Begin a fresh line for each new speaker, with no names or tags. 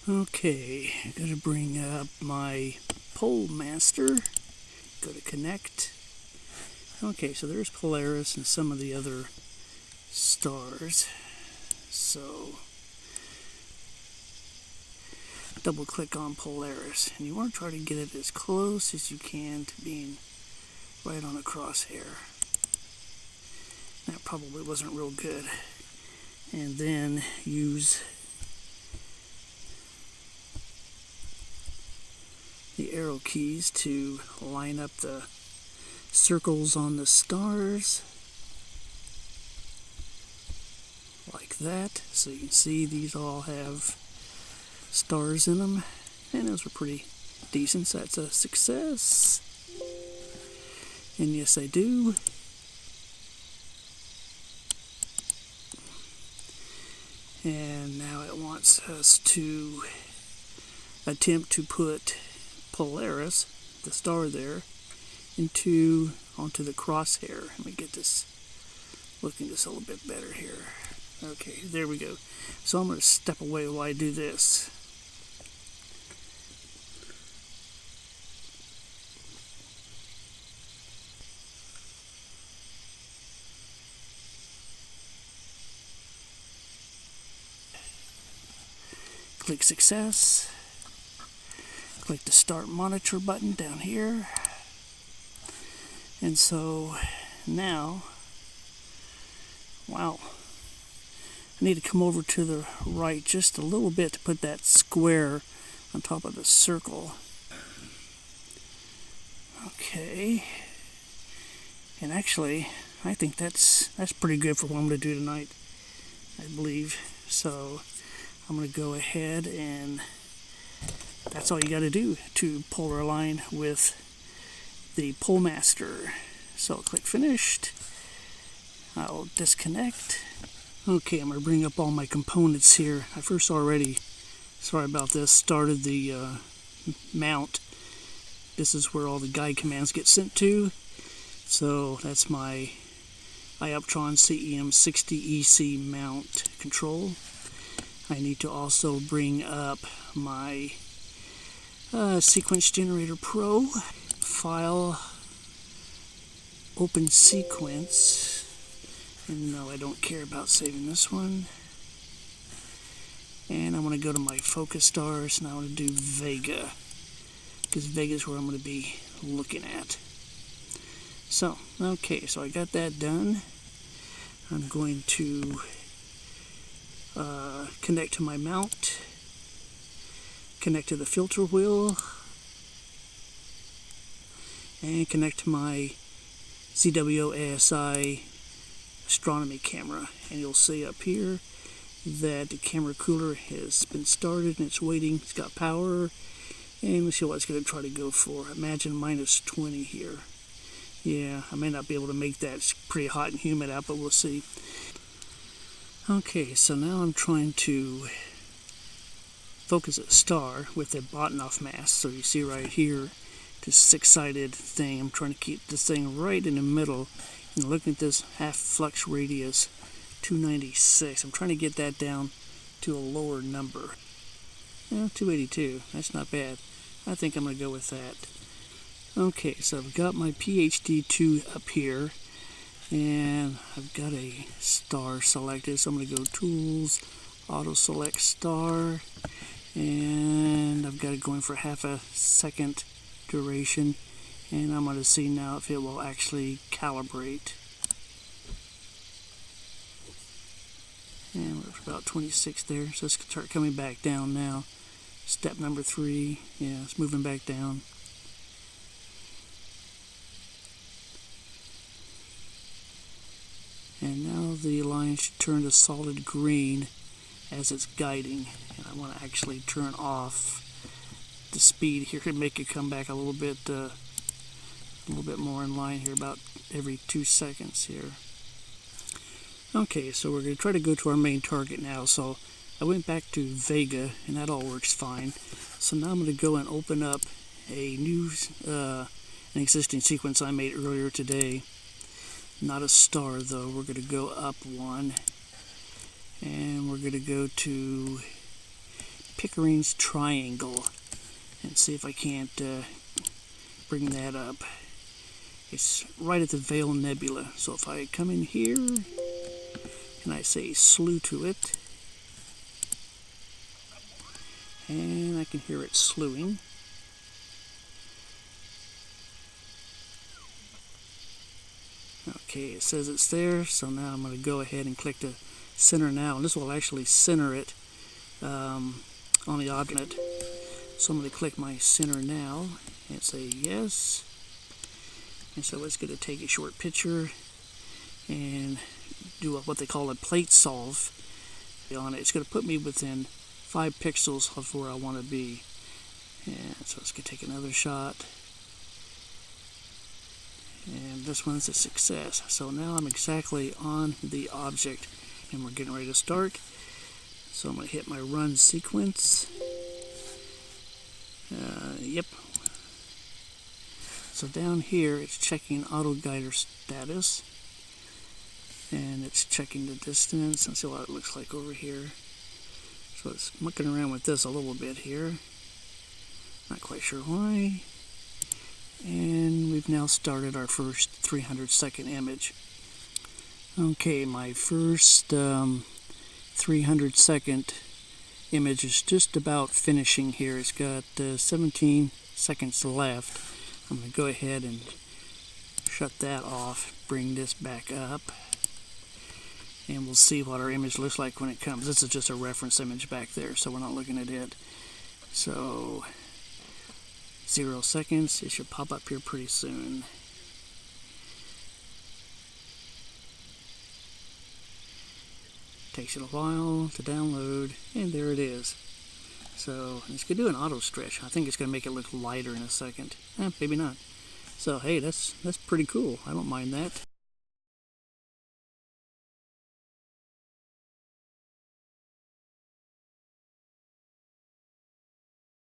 Okay, I'm going to bring up my Polemaster. Go to connect. Okay, so there's Polaris and some of the other stars. So double click on Polaris, and you want to try to get it as close as you can to being right on a crosshair. That probably wasn't real good. And then use the arrow keys to line up the circles on the stars like that. So you can see these all have stars in them, and those are pretty decent, so that's a success. And yes, I do. And now it wants us to attempt to put Polaris, the star there, onto the crosshair. Let me get this looking just a little bit better here. Okay, there we go. So I'm going to step away while I do this. Click success. Click the start monitor button down here. And so now, wow, I need to come over to the right just a little bit to put that square on top of the circle. Okay. And actually, I think that's pretty good for what I'm going to do tonight, I believe. So I'm going to go ahead, and that's all you got to do to polar align with the Polemaster. So I'll click finished. I'll disconnect. Okay, I'm going to bring up all my components here. I first already, sorry about this, started the mount. This is where all the guide commands get sent to. So that's my Ioptron CEM60EC mount control. I need to also bring up my Sequence Generator Pro. File, open sequence, and no, I don't care about saving this one. And I'm going to go to my focus stars, and I want to do Vega, because Vega is where I'm going to be looking at. So, okay, so I got that done. I'm going to connect to my mount, connect to the filter wheel, and connect to my ZWO ASI astronomy camera. And you'll see up here that the camera cooler has been started and it's waiting. It's got power, and let's see what it's going to try to go for. Imagine minus 20 here. Yeah, I may not be able to make that. It's pretty hot and humid out, but we'll see. Okay, so now I'm trying to focus a star with a Botanoff mask. So you see right here, this six-sided thing. I'm trying to keep this thing right in the middle. And looking at this half flux radius, 296. I'm trying to get that down to a lower number. 282. That's not bad. I think I'm going to go with that. Okay, so I've got my PhD2 up here, and I've got a star selected. So I'm going to go Tools, Auto Select Star, and I've got it going for half a second duration, and I'm going to see now if it will actually calibrate. And we're about 26 there, so let's start coming back down now. Step number 3, yeah, it's moving back down. And now the line should turn to solid green as it's guiding. And I want to actually turn off the speed here to make it come back a little bit more in line here, about every 2 seconds here. Okay, so we're going to try to go to our main target now. So I went back to Vega, and that all works fine. So now I'm going to go and open up a new, an existing sequence I made earlier today. Not a star though. We're going to go up one, and we're going to go to Pickering's Triangle and see if I can't bring that up. It's right at the Veil Nebula. So if I come in here and I say slew to it, and I can hear it slewing. Okay, it says it's there, so now I'm going to go ahead and click the center now, and this will actually center it on the object. So I'm going to click my center now and say yes. And so it's going to take a short picture and do what they call a plate solve on it. It's going to put me within 5 pixels of where I want to be. And so it's going to take another shot. And this one's a success. So now I'm exactly on the object and we're getting ready to start. So I'm going to hit my run sequence. Yep. So down here it's checking auto guider status. And it's checking the distance and see what it looks like over here. So it's mucking around with this a little bit here. Not quite sure why. And we've now started our first 300-second image. Okay, my first 300-second image is just about finishing here. It's got 17 seconds left. I'm going to go ahead and shut that off, bring this back up, and we'll see what our image looks like when it comes. This is just a reference image back there, so we're not looking at it. So 0 seconds. It should pop up here pretty soon. Takes it a while to download, and there it is. So it's going to do an auto stretch. I think it's going to make it look lighter in a second. Maybe not. So hey, that's pretty cool. I don't mind that.